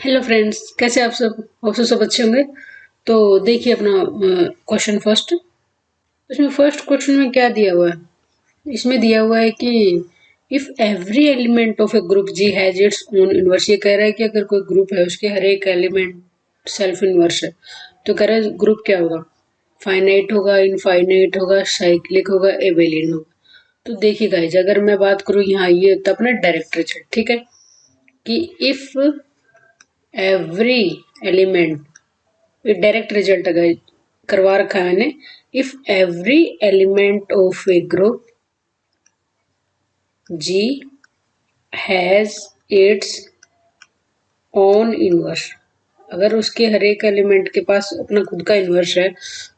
Hello friends, कैसे आप सब अच्छे होंगे। तो देखिए अपना क्वेश्चन फर्स्ट। इसमें फर्स्ट क्वेश्चन में क्या दिया हुआ है। इसमें दिया हुआ है कि if every element of a group G has its own inverse. ये कह रहा है कि अगर कोई ग्रुप है उसके हर एक एलिमेंट सेल्फ इनवर्स है, तो कह रहा है ग्रुप क्या होगा, फाइनाइट होगा, इनफाइनाइट होगा, साइक्लिक होगा, एबेलियन होगा। तो देखिए गाइज, अगर मैं बात करूं यहाँ, ये होता है अपना डायरेक्ट रिजल्ट, ठीक है, कि इफ एवरी एलिमेंट, ये डायरेक्ट रिजल्ट है करवा रखा है मैंने। If every element of a group G has its own inverse, अगर उसके हर एक एलिमेंट के पास अपना खुद का इनवर्स है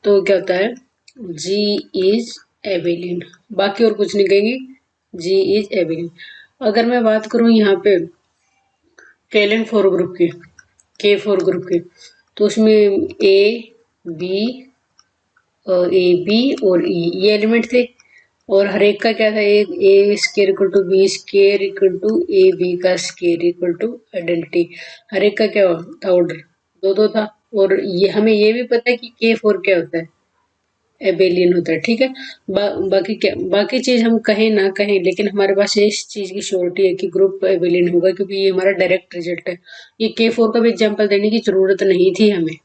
तो क्या होता है, जी इज एबेलियन। बाकी और कुछ नहीं कहेंगे, जी इज एबेलियन। अगर मैं बात करूं यहाँ पे केलन फोर ग्रुप की, के फोर ग्रुप की, तो उसमें ए बी ए बी और ई ये एलिमेंट थे। और हर एक का क्या था, एक A square equal to B square equal to A B का स्केयर इक्वल टू आइडेंटिटी। हर एक का क्या था ऑर्डर, दो दो था। और ये हमें ये भी पता है कि के फोर क्या होता है, एबेलियन होता है, ठीक है। बाकी क्या, बाकी चीज हम कहें ना कहें, लेकिन हमारे पास इस चीज की श्योरिटी है कि ग्रुप एबेलियन होगा, क्योंकि ये हमारा डायरेक्ट रिजल्ट है। ये के फोर का भी एग्जाम्पल देने की जरूरत नहीं थी हमें,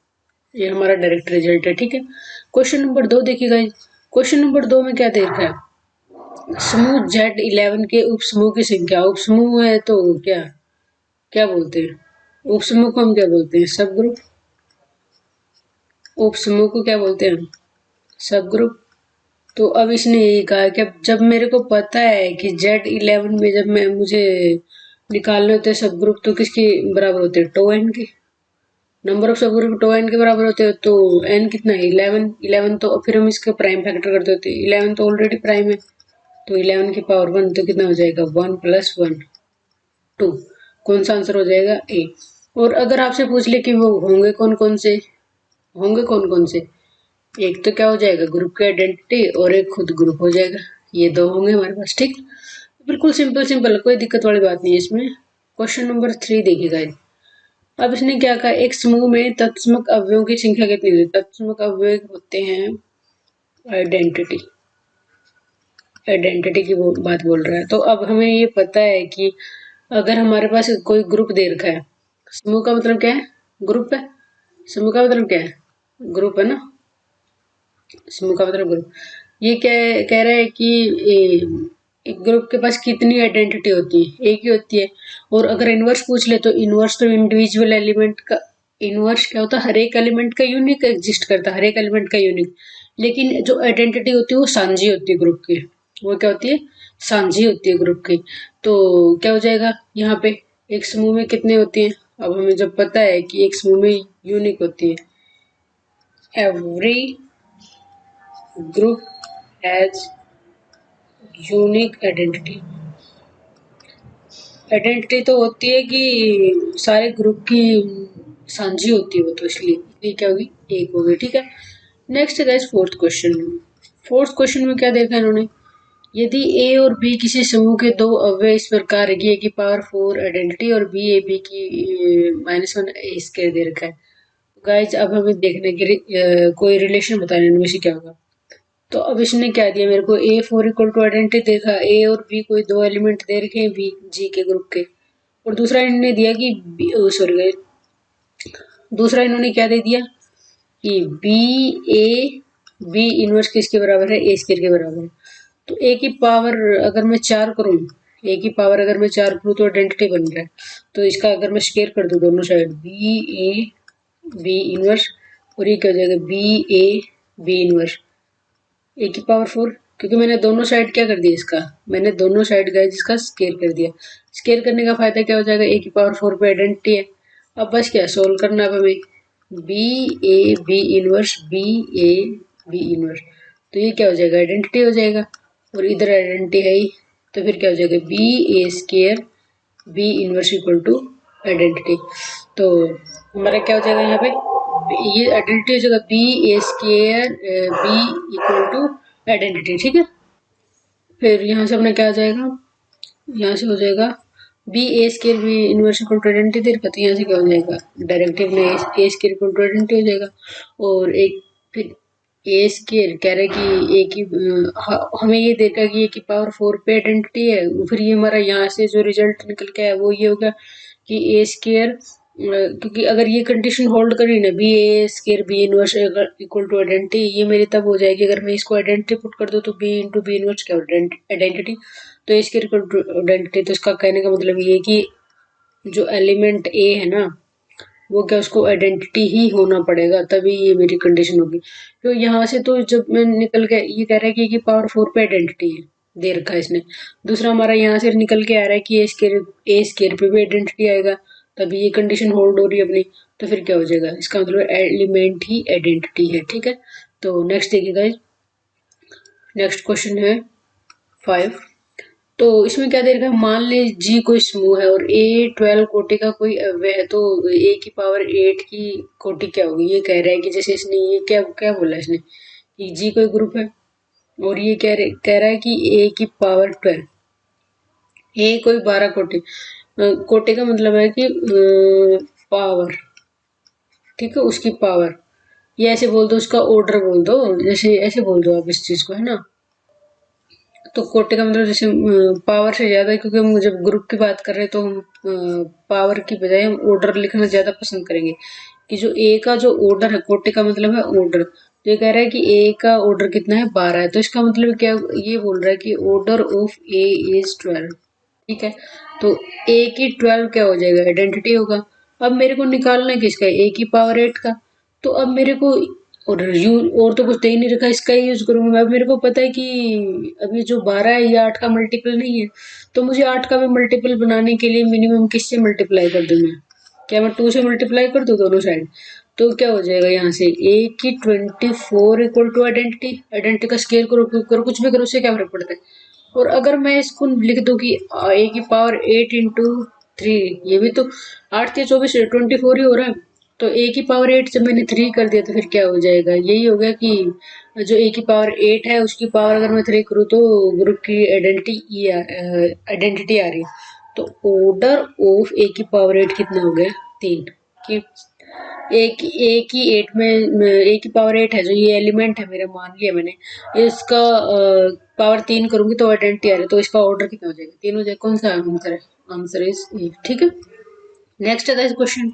ये हमारा डायरेक्ट रिजल्ट है, ठीक है। क्वेश्चन नंबर 2 देखिएगा। क्वेश्चन नंबर 2 में क्या दे रखा है, समूह Z11 के उपसमूह की संख्या। उपसमूह है तो क्या क्या बोलते हैं, उपसमूह को हम क्या बोलते हैं, सब ग्रुप। उपसमूह को क्या बोलते हैं हम, सब ग्रुप। तो अब इसने यही कहा कि अब जब मेरे को पता है कि Z11 में जब मैं मुझे निकालने होते हैं सब ग्रुप, तो किसके बराबर होते हैं, टो एन के। नंबर ऑफ सब ग्रुप टो एन के बराबर होते हैं, तो एन कितना है, 11। 11 तो फिर हम इसका प्राइम फैक्टर करते होते हैं, 11 तो ऑलरेडी प्राइम है, तो 11 की पावर 1 तो कितना हो जाएगा, 1 + 1 2। कौन सा आंसर हो जाएगा, ए। और अगर आपसे पूछ ले कि वो होंगे कौन कौन से, होंगे कौन कौन से, एक तो क्या हो जाएगा, ग्रुप की आइडेंटिटी, और एक खुद ग्रुप हो जाएगा। ये दो होंगे हमारे पास, ठीक। बिल्कुल सिंपल सिंपल, कोई दिक्कत वाली बात नहीं है इसमें। क्वेश्चन नंबर 3 देखिएगा। अब इसने क्या कहा, एक समूह में तत्समक अवयवों की संख्या कितनी होती है। तत्समक अवयव होते हैं आइडेंटिटी, आइडेंटिटी की वो बात बोल रहा है। तो अब हमें ये पता है कि अगर हमारे पास कोई ग्रुप दे रखा है, समूह का मतलब क्या है, ग्रुप है। समूह का मतलब क्या है, ग्रुप है ना। समूह का मतलब ग्रुप। ये क्या कह रहा है कि एक ग्रुप के पास कितनी आइडेंटिटी होती है, एक ही होती है। और अगर इनवर्स पूछ ले, तो इनवर्स तो इंडिविजुअल एलिमेंट का इनवर्स क्या होता है, हर एक एलिमेंट का यूनिक एग्जिस्ट करता है, हर एक एलिमेंट का यूनिक। लेकिन जो आइडेंटिटी होती है वो साझी होती है ग्रुप की, वो क्या होती है, साझी होती है ग्रुप की। तो क्या हो जाएगा यहाँ पे, एक समूह में कितने होती हैं। अब हमें जब पता है कि एक समूह में यूनिक होती है, every group has unique identity. Identity तो होती है कि सारे ग्रुप की साझी होती है वो, तो इसलिए क्या होगी, एक होगी, ठीक है। नेक्स्ट है guys fourth question. Fourth question में क्या देखा इन्होंने, यदि ए और बी किसी समूह के दो अवयव इस प्रकार है कि ए की पावर 4 आइडेंटिटी और बी ए बी की -1 ए स्क्वायर दे रखा है। गाइज अब हमें देखने के कोई रिलेशन बताने इनमें से क्या होगा। तो अब इसने क्या दिया मेरे को, A4 इक्वल टू आइडेंटिटी देखा, ए और बी कोई दो एलिमेंट दे रखे हैं बी जी के ग्रुप के। और दूसरा इन्होंने दिया कि सॉरी, दूसरा इन्होंने क्या दे दिया कि बी ए बी इनवर्स किसके बराबर है, ए स्क्वायर के बराबर है। तो ए की पावर अगर मैं 4 करूँ, ए की पावर अगर मैं 4 करूँ तो आइडेंटिटी बन रहा है। तो इसका अगर मैं स्क्वायर कर दूं दोनों side, B A B inverse, और ये क्या हो जाएगा, B A B inverse A की पावर 4। क्योंकि मैंने दोनों साइड क्या कर दिया इसका, मैंने दोनों साइड गाइस इसका स्केयर कर दिया। स्केयर करने का फायदा क्या हो जाएगा, ए की पावर 4 पे आइडेंटिटी है। अब बस क्या सोल्व करना अब हमें, B A B inverse B A B inverse, तो ये क्या हो जाएगा, आइडेंटिटी हो जाएगा। और इधर आइडेंटिटी है ही, तो फिर क्या हो जाएगा, B A square B inverse equal to identity. तो हमारा क्या हो जाएगा यहाँ पे, ये आइडेंटिटी हो जाएगा B A square B equal to identity, ठीक है। फिर यहाँ से अपना क्या आ जाएगा, यहाँ से हो जाएगा B A square B inverse equal to identity दे रखा, तो यहाँ से क्या हो जाएगा, डायरेक्टिव में A square equal to identity हो जाएगा। और एक फिर ए स्केयर कह रहे कि ए की हमें ये देखा कि ए की पावर 4 पे आइडेंटिटी है, फिर ये हमारा यहाँ से जो रिजल्ट निकल के आया वो ये होगा कि ए स्केयर, क्योंकि अगर ये कंडीशन होल्ड करी ना B A square B inverse equal to identity, ये मेरी तब हो जाएगी अगर मैं इसको आइडेंटिटी पुट कर दूं तो बी इंटू बी इनवर्स क्या आइडेंटिटी, तो ए स्केयर इक्वल टू आइडेंटिटी। तो इसका कहने का मतलब ये कि जो एलिमेंट ए है ना वो क्या उसको आइडेंटिटी ही होना पड़ेगा, तभी ये मेरी कंडीशन होगी। तो यहाँ से तो जब मैं निकल के ये कह रहा है कि पावर 4 पे आइडेंटिटी है दे रखा है इसने। दूसरा हमारा यहाँ से निकल के आ रहा है कि ए स्केयर पे भी आइडेंटिटी आएगा, तभी ये कंडीशन होल्ड हो रही है अपनी। तो फिर क्या हो जाएगा, इसका मतलब एलिमेंट ही आइडेंटिटी है, ठीक है। तो नेक्स्ट देखिएगा, नेक्स्ट क्वेश्चन है 5। तो इसमें क्या दे रखा है, मान ले जी कोई समूह है और ए 12 कोटि का कोई अव्यय है, तो ए की पावर 8 की कोटि क्या होगी। ये कह रहा है कि जैसे इसने ये क्या क्या बोला इसने कि जी कोई ग्रुप है और ये कह रहा है कि ए की पावर 12, ए कोई 12 कोटि, कोटि का मतलब है कि पावर, ठीक है, उसकी पावर। ये ऐसे बोल दो, उसका ऑर्डर बोल दो, जैसे ऐसे बोल दो आप इस चीज को, है ना। तो कोटि का मतलब जैसे पावर से ज्यादा, क्योंकि हम जब ग्रुप की बात कर रहे हैं तो हम पावर की बजाय हम ऑर्डर लिखना ज्यादा पसंद करेंगे, कि जो ए का जो ऑर्डर है, कोटि का मतलब है ऑर्डर। तो ये कह रहा है कि ए का ऑर्डर कितना है, 12 है, तो इसका मतलब क्या, ये बोल रहा है कि ऑर्डर ऑफ ए इज 12, ठीक है। तो ए की 12 क्या हो जाएगा, आइडेंटिटी होगा। अब मेरे को निकालना है किसका, ए की पावर 8 का। तो अब मेरे को और तो कुछ दे ही नहीं रखा, इसका ही यूज करूंगा। अब मेरे को पता है कि अभी जो 12 है ये 8 का मल्टीपल नहीं है, तो मुझे 8 का भी मल्टीपल बनाने के लिए मिनिमम किससे मल्टीप्लाई कर दूं मैं, क्या मैं 2 से मल्टीप्लाई कर दूं दोनों साइड। तो क्या हो जाएगा यहाँ से, ए की 24 इक्वल टू आइडेंटिटी, आइडेंटिटी का स्केयर करो कुछ भी करो, उससे क्या फर्क पड़ता है। और अगर मैं इसको लिख दूं कि ए की पावर 8 इंटू 3, ये भी तो 8 के 24 24 ही हो रहा है। तो ए की पावर 8 जब मैंने 3 कर दिया तो फिर क्या हो जाएगा, यही हो गया कि जो ए की पावर 8 है उसकी पावर अगर मैं 3 करूँ तो ग्रुप की आइडेंटिटी आ रही है। तो ऑर्डर ऑफ ए की पावर 8 कितना हो गया, 3। कि ए की 8 में ए की पावर 8 है, जो ये एलिमेंट है मेरा, मान लिया मैंने, इसका पावर 3 करूंगी तो आइडेंटिटी आ रही है, तो इसका ऑर्डर कितना हो जाएगा, 3 हो जाएगा। कौन सा आंसर है, आंसर इज ए, ठीक है। नेक्स्ट है क्वेश्चन,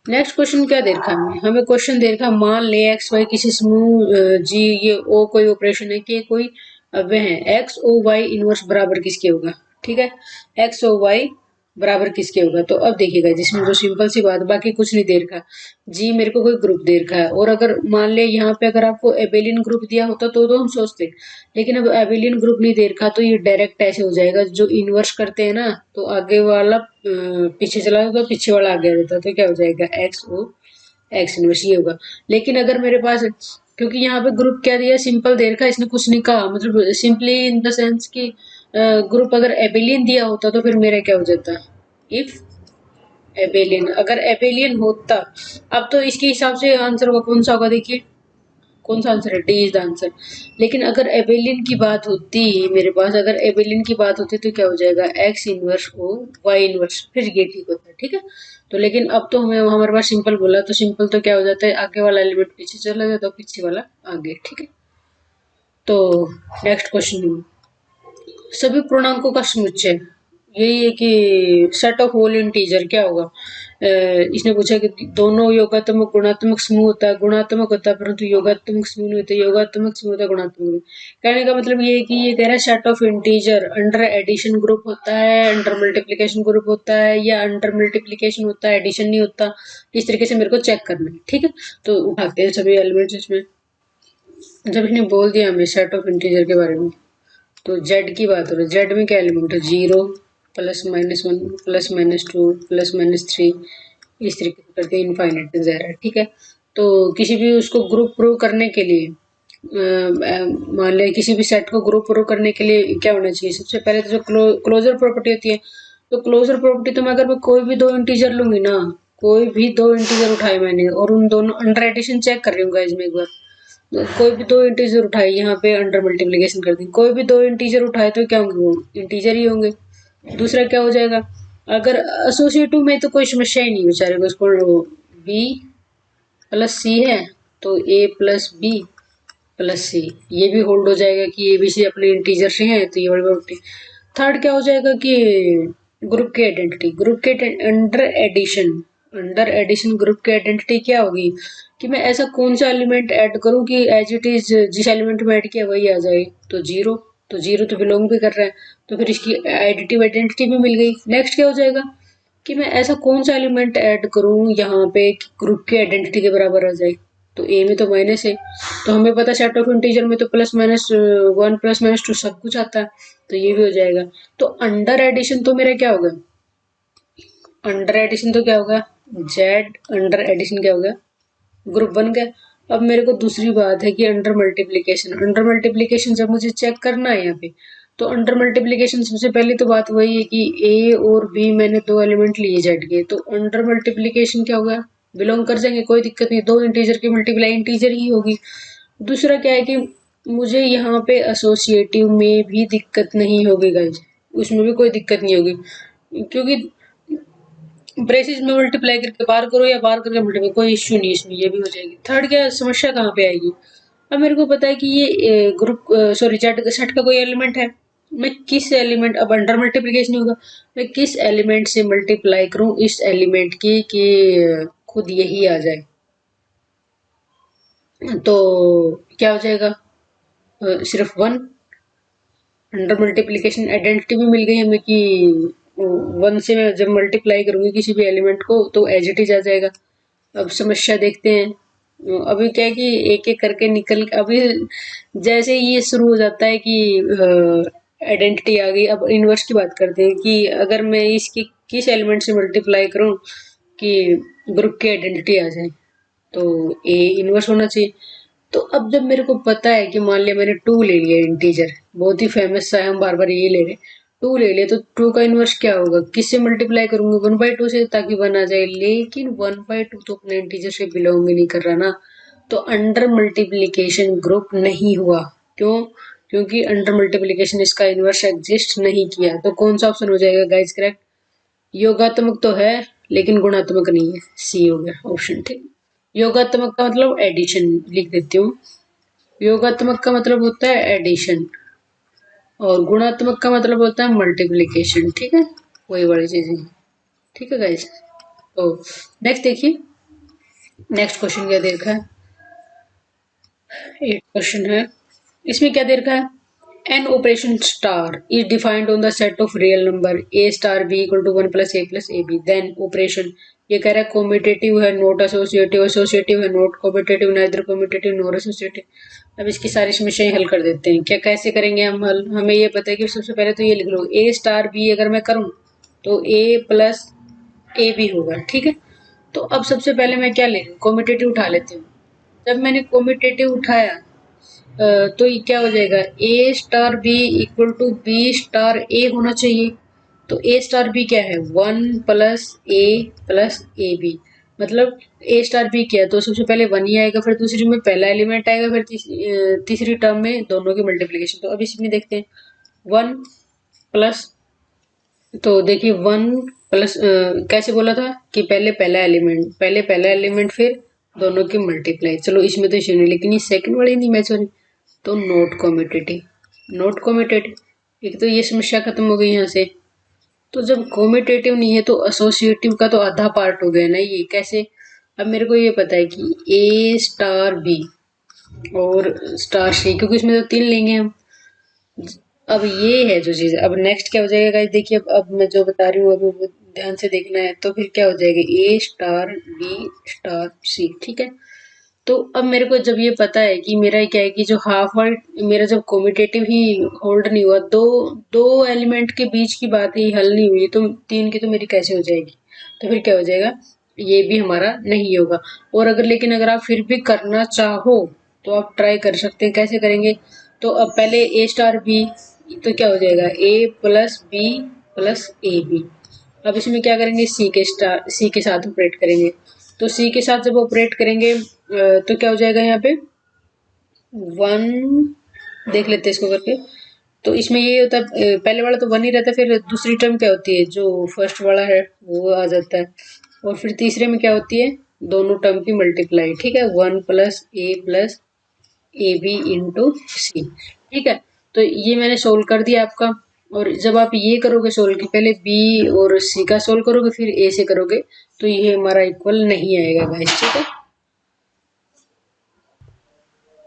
नेक्स्ट क्वेश्चन क्या दे रखा है हमें, क्वेश्चन दे रखा है, मान ले एक्स वाई किसी समूह जी, ये ओ कोई ऑपरेशन है कि कोई अव्यय है, एक्स ओ वाई इनवर्स बराबर किसके होगा, ठीक है। एक्स ओ वाई बराबर किसके होगा, तो अब देखिएगा जिसमें जो सिंपल सी बात, बाकी कुछ नहीं दे रखा, जी मेरे को कोई ग्रुप दे रखा है, और अगर मान ले यहाँ पे अगर आपको एबेलियन ग्रुप दिया होता तो हम सोचते, लेकिन अब एबेलियन ग्रुप नहीं दे रखा, तो ये डायरेक्ट ऐसे हो जाएगा, जो इन्वर्स करते हैं ना तो आगे वाला पीछे चला जाता, पीछे वाला आगे आ जाता, तो क्या हो जाएगा, एक्स ओ एक्स इनवर्स ये होगा। लेकिन अगर मेरे पास, क्योंकि यहाँ पे ग्रुप क्या दिया, सिंपल दे रखा, इसने कुछ नहीं कहा, मतलब सिंपली इन द सेंस कि ग्रुप अगर एबेलियन दिया होता तो फिर मेरा क्या हो जाता, इफ एबेलियन, अगर एबेलियन होता। अब तो इसके हिसाब से आंसर होगा, कौन सा होगा देखिए, कौन सा आंसर है, डी इज द आंसर। लेकिन अगर एबेलियन की बात होती मेरे पास, अगर एबेलियन की बात होती तो क्या हो जाएगा, X inverse o Y inverse, फिर ये ठीक होता है, ठीक है। तो लेकिन अब तो हमें हमारे पास सिंपल बोला, तो सिंपल तो क्या हो जाता है, आगे वाला एलिमेंट पीछे चला जाता है, पीछे वाला आगे, ठीक है। तो नेक्स्ट क्वेश्चन, सभी पूर्णांकों का समुच्चय, यही है कि सेट ऑफ होल इंटीजर क्या होगा। इसने पूछा कि दोनों योगात्मक गुणात्मक समूह होता है, गुणात्मक होता है परंतु योगात्मक समूह नहीं होता, योगात्मक समूह होता है गुणात्मक नहीं। कहने का मतलब ये है कि ये कह रहा है set of integer under addition group होता है, अंडर मल्टीप्लीकेशन ग्रुप होता है, या अंडर मल्टीप्लीकेशन होता है, एडिशन नहीं होता। इस तरीके से मेरे को चेक करना है, ठीक है। तो उठाते हैं सभी एलिमेंट्स इसमें। जब इसने बोल दिया हमें सेट ऑफ इंटीजर के बारे में, तो जेड की बात हो रही है, जेड में क्या एलिमेंट है, 0 प्लस -1 प्लस -2 प्लस -3, इस तरीके से करके इनफाइनाइट तक जा रहा है, ठीक है। तो किसी भी उसको ग्रुप प्रूव करने के लिए, मान लें किसी भी सेट को ग्रुप प्रूव करने के लिए क्या होना चाहिए, सबसे पहले तो जो क्लोजर प्रॉपर्टी होती है, तो क्लोजर प्रॉपर्टी तो मैं अगर मैं कोई भी 2 इंटीजर लूंगी ना, कोई भी 2 इंटीजर उठाए मैंने और उन दोनों अंडर एडिशन चेक कर रही हूँ गाइस मैं एक बार, कोई भी 2 इंटीजर उठाए, यहाँ पे अंडर मल्टीप्लीकेशन कर दी, कोई भी 2 इंटीजर उठाए तो क्या होंगे, वो इंटीजर ही होंगे। दूसरा क्या हो जाएगा, अगर एसोसिएटिव में तो कोई समस्या ही नहीं बेचारे को, उसको बी प्लस सी है तो ए प्लस बी प्लस सी, ये भी होल्ड हो जाएगा कि ए बी सी अपने इंटीजर से हैं तो ये वाली प्रॉपर्टी। थर्ड क्या हो जाएगा कि ग्रुप की आइडेंटिटी, ग्रुप के अंडर एडिशन ग्रुप की आइडेंटिटी क्या होगी कि मैं ऐसा कौन सा एलिमेंट ऐड करूं कि एज इट इज जिस एलिमेंट में ऐड किया वही आ जाए। तो जीरो, तो जीरो तो बिलोंग भी कर रहा है, तो फिर इसकी एडिटिव आइडेंटिटी भी मिल गई। नेक्स्ट क्या हो जाएगा कि मैं ऐसा कौन सा एलिमेंट ऐड करूं यहाँ पे कि ग्रुप की आइडेंटिटी के बराबर आ जाए। तो ए में तो माइनस है, तो हमें पता सेट ऑफ इंटीजर में तो plus minus one plus minus two सब कुछ आता है, तो ये भी हो जाएगा। तो अंडर एडिशन तो मेरा क्या होगा, अंडर एडिशन तो क्या होगा, जेड अंडर एडिशन क्या होगा, ग्रुप बन गया। अब मेरे को दूसरी बात है कि अंडर मल्टीप्लीकेशन, अंडर मल्टीप्लीकेशन जब मुझे चेक करना है यहाँ पे, तो अंडर मल्टीप्लीकेशन सबसे पहले तो बात वही है कि ए और बी मैंने दो एलिमेंट लिए जेड के, तो अंडर मल्टीप्लीकेशन क्या होगा, बिलोंग कर जाएंगे, कोई दिक्कत नहीं, दो इंटीजर की मल्टीप्लाई इंटीजर ही होगी। दूसरा क्या है कि मुझे यहाँ पे एसोसिएटिव में भी दिक्कत नहीं होगी गाइज, उसमें भी कोई दिक्कत नहीं होगी, क्योंकि ब्रेसिस में मल्टीप्लाई करके बार करो या बार करके मल्टीप्लाई, कोई इश्यू नहीं इसमें, ये भी हो जाएगी। थर्ड क्या समस्या कहाँ पे आएगी, अब मेरे को पता है कि ये ग्रुप सॉरी सेट का कोई एलिमेंट है, मैं किस एलिमेंट, अब अंडर मल्टीप्लीकेशन होगा, मैं किस एलिमेंट से मल्टीप्लाई करूं इस एलिमेंट की कि खुद यही आ जाए। तो क्या हो जाएगा, सिर्फ वन, अंडर मल्टीप्लीकेशन आइडेंटिटी भी मिल गई हमें कि वन से मैं जब मल्टीप्लाई करूंगी किसी भी एलिमेंट को तो एज इट इज आ जाएगा। अब समस्या देखते हैं, अभी क्या है कि एक एक करके निकल, अभी जैसे ये शुरू हो जाता है कि आइडेंटिटी आ गई, अब इनवर्स की बात करते हैं कि अगर मैं इसकी किस एलिमेंट से मल्टीप्लाई करूं कि ग्रुप की आइडेंटिटी आ जाए, तो ए इनवर्स होना चाहिए। तो अब जब मेरे को पता है कि मान लिया मैंने टू ले लिया इंटीजर, बहुत ही फेमस सा है, हम बार बार ये ले रहे, टू ले लिया, तो टू का इनवर्स क्या होगा, किससे मल्टीप्लाई करूंगी, वन बाई टू से, ताकि वन आ जाए, लेकिन वन बाई टू तो अपने इंटीजर से बिलोंग ही नहीं कर रहा ना, तो अंडर मल्टीप्लीकेशन ग्रुप नहीं हुआ। क्यों, क्योंकि अंडर मल्टीप्लीकेशन इसका इनवर्स एग्जिस्ट नहीं किया। तो कौन सा ऑप्शन हो जाएगा गाइस करेक्ट, योगात्मक तो है लेकिन गुणात्मक नहीं है, सी हो गया ऑप्शन, ठीक। योगात्मक का मतलब एडिशन, लिख देती हूँ, योगात्मक का मतलब होता है एडिशन और गुणात्मक का मतलब होता है मल्टीप्लिकेशन, ठीक है, वही बड़ी चीजें, ठीक है गाइस। तो नेक्स्ट देखिए, नेक्स्ट क्वेश्चन क्या दे रखा है, एक क्वेश्चन है, इसमें क्या दे रखा है, an operation star is defined on the set of real number A star B equal to one plus A B, then operation, ये कह रहा है कॉम्यूटेटिव है नॉट एसोसिएटिव, एसोसिएटिव है not commutative, neither commutative nor associative. अब इसकी सारी समस्याएं हल कर देते हैं, क्या कैसे करेंगे हम हल, हमें ये पता है कि सबसे पहले तो ये लिख लो ए स्टार बी अगर मैं करूं तो ए प्लस ए बी होगा, ठीक है। तो अब सबसे पहले मैं क्या ले लूं, कॉम्यूटेटिव उठा लेती हूँ। जब मैंने कॉम्यूटेटिव उठाया तो ये क्या हो जाएगा, A star B equal to B star A होना चाहिए। तो ए स्टार बी क्या है, वन प्लस ए बी, मतलब ए स्टार बी क्या है, तो सबसे पहले वन ही आएगा, फिर दूसरी में पहला एलिमेंट आएगा, फिर तीसरी टर्म में दोनों की मल्टीप्लिकेशन। तो अब इसमें देखते हैं वन प्लस, तो देखिए वन प्लस कैसे बोला था कि पहले पहला एलिमेंट फिर दोनों की मल्टीप्लाई, चलो इसमें तो इश्यू नहीं, लेकिन ये सेकंड वाली नहीं मैच हो रही, तो नॉट कॉम्यूटेटिव, नॉट कॉम्यूटेटिव, एक तो ये समस्या खत्म हो गई यहाँ से। तो जब कॉम्यूटेटिव नहीं है तो एसोसिएटिव का तो आधा पार्ट हो गया ना, ये कैसे, अब मेरे को ये पता है कि ए स्टार बी और स्टार सी, क्योंकि इसमें तो तीन लेंगे हम। अब ये है जो चीज, अब नेक्स्ट क्या हो जाएगा गाइस, देखिए अब मैं जो बता रही हूँ अब ध्यान से देखना है, तो फिर क्या हो जाएगा A star B star c, ठीक है। तो अब मेरे को जब ये पता है कि मेरा क्या है कि जो हाफ वर्ड मेरा जब कॉम्यूटेटिव ही होल्ड नहीं हुआ, दो दो एलिमेंट के बीच की बात ही हल नहीं हुई, तो तीन की तो मेरी कैसे हो जाएगी, तो फिर क्या हो जाएगा, ये भी हमारा नहीं होगा। और अगर लेकिन अगर आप फिर भी करना चाहो तो आप ट्राई कर सकते हैं, कैसे करेंगे, तो अब पहले ए स्टार बी, तो क्या हो जाएगा A plus B plus A B. अब इसमें क्या करेंगे, सी के साथ ऑपरेट करेंगे, तो सी के साथ जब ऑपरेट करेंगे तो क्या हो जाएगा यहाँ पे वन, देख लेते हैं इसको करके, तो इसमें ये होता है पहले वाला तो 1 ही रहता है, फिर दूसरी टर्म क्या होती है, जो फर्स्ट वाला है वो आ जाता है, और फिर तीसरे में क्या होती है, दोनों टर्म की मल्टीप्लाई, ठीक है, 1 प्लस ए बी इंटू सी, ठीक है। तो ये मैंने सोल्व कर दिया आपका, और जब आप ये करोगे सोल्व कि पहले बी और सी का सोल्व करोगे फिर ए से करोगे, तो ये हमारा इक्वल नहीं आएगा गाइस, ठीक है।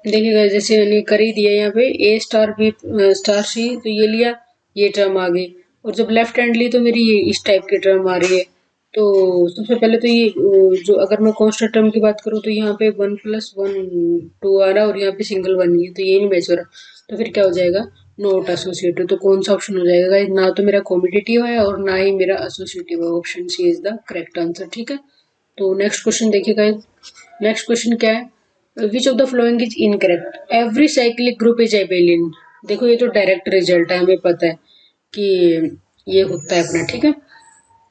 देखिएगा जैसे मैंने कर ही दिया यहाँ पे ए स्टार बी स्टार सी, तो ये लिया, ये टर्म आ गई, और जब लेफ्ट हैंड ली तो मेरी ये इस टाइप की टर्म आ रही है। तो सबसे पहले तो ये जो अगर मैं कांस्टेंट टर्म की बात करूँ तो यहाँ पे 1 + 1 2 आ रहा है, और यहाँ पे सिंगल 1 ही है, तो ये नहीं मैच हो रहा, तो फिर क्या हो जाएगा, नॉट एसोसिएटिव। तो कौन सा ऑप्शन हो जाएगा guys? ना तो मेरा कॉम्पिटिटिव है और ना ही मेरा एसोसिएटिव है, option C is the correct answer, ठीक है। तो नेक्स्ट क्वेश्चन देखिएगा, नेक्स्ट क्वेश्चन क्या है, which of the following is incorrect, every cyclic group is abelian. देखो ये तो डायरेक्ट रिजल्ट है, हमें पता है कि ये होता है अपना, ठीक है।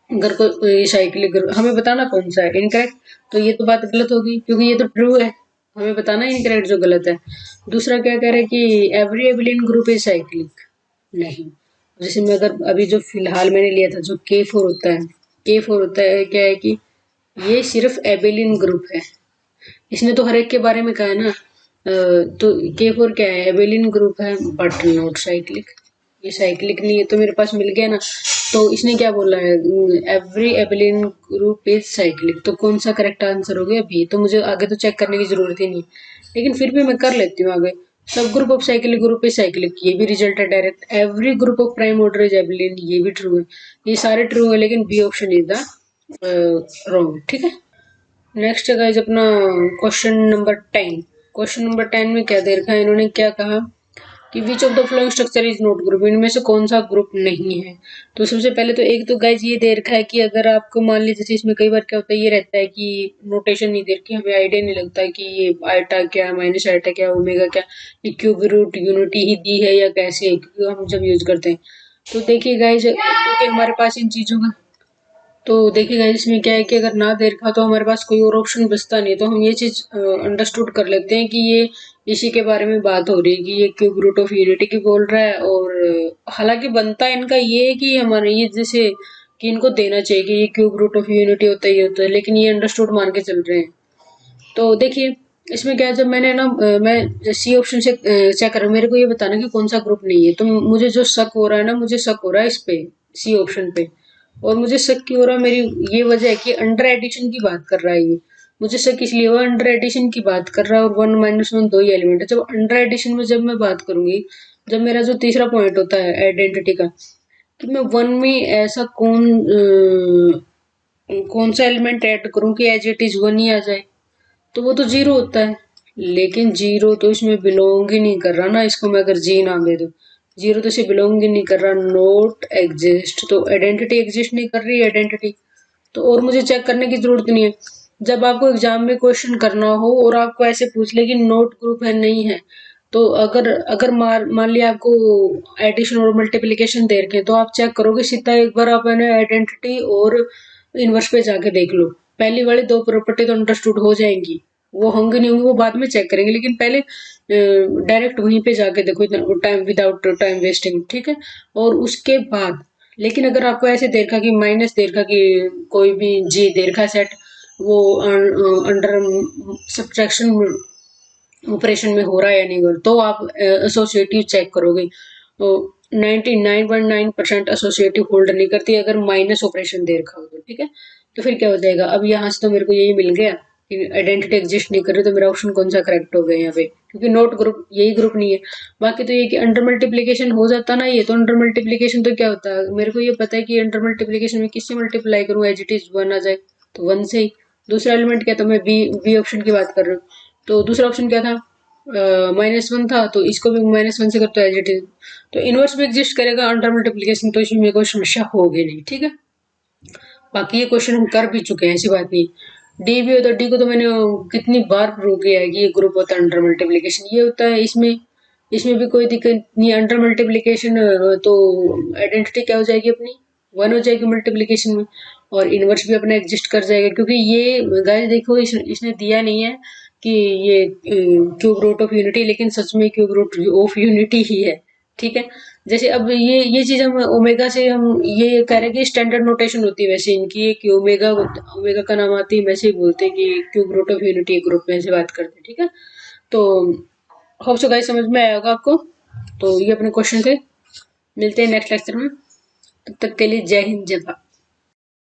अगर कोई साइक्लिक ग्रुप, हमें बताना कौन सा है इनकरेक्ट, तो ये तो बात गलत होगी क्योंकि ये तो ट्रू है, हमें बताना इनकरेक्ट जो गलत है। दूसरा क्या कह रहा है कि every Abelian group is cyclic, नहीं। जैसे मैं अगर अभी जो फिलहाल मैंने लिया था जो K4 होता है, K4 होता है क्या है कि ये सिर्फ एबेलियन ग्रुप है, इसने तो हर एक के बारे में कहा है ना। तो K4 क्या है, एबेलियन ग्रुप है बट नॉट साइक्लिक, ये साइक्लिक नहीं है, तो मेरे पास मिल गया ना। तो इसने क्या बोला है, every Abelian group is cyclic, तो कौन सा करेक्ट आंसर हो गया बी। तो मुझे आगे तो चेक करने की जरूरत ही नहीं, लेकिन फिर भी मैं कर लेती हूँ आगे। Subgroup of cyclic group is cyclic, ये भी रिजल्ट है direct. Every group of prime order is abelian, ये भी ट्रू है, ये सारे ट्रू है, लेकिन B option is the wrong, ठीक है। नेक्स्ट है गाइज अपना क्वेश्चन नंबर 10। क्वेश्चन नंबर 10 में क्या दे रखा है, इन्होंने क्या कहा कि विच of the following structure is not group, इनमें से कौन सा ग्रुप नहीं है। तो सबसे पहले तो एक तो गाइज ये दे रखा है कि अगर आपको मान लीजिए, जैसे इसमें कई बार क्या होता है, ये रहता है कि नोटेशन नहीं दे रखी, हमें आइडिया नहीं लगता है कि ये आइटा क्या, माइनस आइटा क्या, ओमेगा क्या, ये क्यूब रूट यूनिटी ही दी है या कैसे है, क्योंकि हम जब यूज करते हैं। तो देखिए गाइज, क्योंकि हमारे पास इन चीजों का, तो देखिएगा इसमें क्या है कि अगर ना दे रखा तो हमारे पास कोई और ऑप्शन बचता नहीं, तो हम ये चीज अंडरस्टूड कर लेते हैं कि ये इसी के बारे में बात हो रही है, कि ये क्यूब रूट ऑफ यूनिटी की बोल रहा है। और हालांकि बनता इनका ये है कि हमारे ये जैसे कि इनको देना चाहिए कि ये क्यूब रूट ऑफ यूनिटी होता है, ये होता है, लेकिन ये अंडरस्टूड मान के चल रहे हैं। तो देखिए इसमें क्या है, जब मैंने ना मैं सी ऑप्शन से चेक कर रहा हूँ, मेरे को ये बताना कि कौन सा ग्रुप नहीं है। तो मुझे जो शक हो रहा है ना, मुझे शक हो रहा है इस पे, सी ऑप्शन पे। और मुझे शक क्यों हो रहा है, मेरी ये वजह है कि अंडर एडिशन की बात कर रहा है ये। मुझे शक इसलिए हुआ, अंडर एडिशन की बात कर रहा है, और 1 - 1 दो ही एलिमेंट है। जब अंडर एडिशन में जब मैं बात करूंगी, जब मेरा जो तीसरा पॉइंट होता है आइडेंटिटी का, कि मैं 1 में ऐसा कौन सा एलिमेंट ऐड करूं कि एज इट इज 1 ही आ जाए, तो वो तो 0 होता है। लेकिन 0 तो इसमें बिलोंग ही नहीं कर रहा ना, इसको मैं अगर जी नाम दे दूं, 0 तो इसे बिलोंग ही नहीं कर रहा, नॉट एग्जिस्ट, तो आइडेंटिटी एग्जिस्ट नहीं कर रही आइडेंटिटी। तो और मुझे चेक करने की जरूरत नहीं है। जब आपको एग्जाम में क्वेश्चन करना हो और आपको ऐसे पूछ ले कि नोट ग्रुप है नहीं है, तो अगर अगर मान लिया आपको एडिशन और मल्टीप्लिकेशन दे रखे हैं, तो आप चेक करोगे सीधा, एक बार आप आइडेंटिटी और इनवर्स पे जाके देख लो, पहली वाली दो प्रॉपर्टी तो अंडरस्टूड हो जाएंगी, वो होंगे नहीं होंगे वो बाद में चेक करेंगे, लेकिन पहले डायरेक्ट वहीं पे जाके देखो, टाइम विदाउट टाइम वेस्टिंग, ठीक है। और उसके बाद, लेकिन अगर आपको ऐसे दे रखा कि माइनस दे रखा कि कोई भी जी दे रखा सेट, वो अंडर सब्ट्रैक्शन ऑपरेशन में हो रहा है या नहीं हो रहा, तो आप एसोसिएटिव चेक करोगे, तो 99.9% एसोसिएटिव होल्ड नहीं करती अगर माइनस ऑपरेशन दे रखा हो तो, ठीक है। तो फिर क्या हो जाएगा, अब यहाँ से तो मेरे को यही मिल गया कि आइडेंटिटी एग्जिस्ट नहीं कर रही, तो मेरा ऑप्शन कौन सा करेक्ट हो गया यहाँ पे, क्योंकि नोट ग्रुप यही ग्रुप नहीं है। बाकी तो ये कि अंडर मल्टीप्लीकेशन हो जाता ना, ये तो अंडर मल्टीप्लीकेशन तो क्या होता है, मेरे को ये पता है कि अंडर मल्टीप्लीकेशन में किससे मल्टीप्लाई करूँ एज इट इज 1 आ जाए, तो 1 से ही। दूसरा एलिमेंट क्या, तो मैं बी ऑप्शन की बात कर रहा हूँ। तो दूसरा ऑप्शन क्या था, -1 था, तो इसको भी -1 से करते एज इट इज, तो इनवर्स भी एग्जिस्ट करेगा अंडर मल्टीप्लीकेशन, तो इसमें कोई समस्या होगी नहीं, ठीक है। बाकी ये क्वेश्चन हम कर भी चुके हैं, ऐसी बात नहीं। डी भी होता है, डी को तो मैंने कितनी बार प्रूव किया है कि ये ग्रुप होता है अंडर मल्टीप्लीकेशन, ये होता है इसमें, इसमें भी कोई दिक्कत नहीं, अंडर मल्टीप्लीकेशन तो आइडेंटिटी क्या हो जाएगी अपनी, 1 हो जाएगी मल्टीप्लीकेशन में, और इनवर्स भी अपना एग्जिस्ट कर जाएगा, क्योंकि ये गाइस देखो इसने दिया नहीं है कि ये क्यूब रूट ऑफ यूनिटी, लेकिन सच में क्यूब रूट ऑफ यूनिटी ही है, ठीक है। जैसे अब ये चीज हम ओमेगा से हम ये कह रहे हैं कि स्टैंडर्ड नोटेशन होती है वैसे इनकी, कि ओमेगा ओमेगा का नाम आती है वैसे ही बोलते हैं कि cube root of unity group में से बात करते हैं, ठीक है। तो होप सो गाइस समझ में आया होगा आपको। तो ये अपने क्वेश्चन थे, मिलते हैं नेक्स्ट लेक्चर में, तब तक के लिए जय हिंद जय भारत।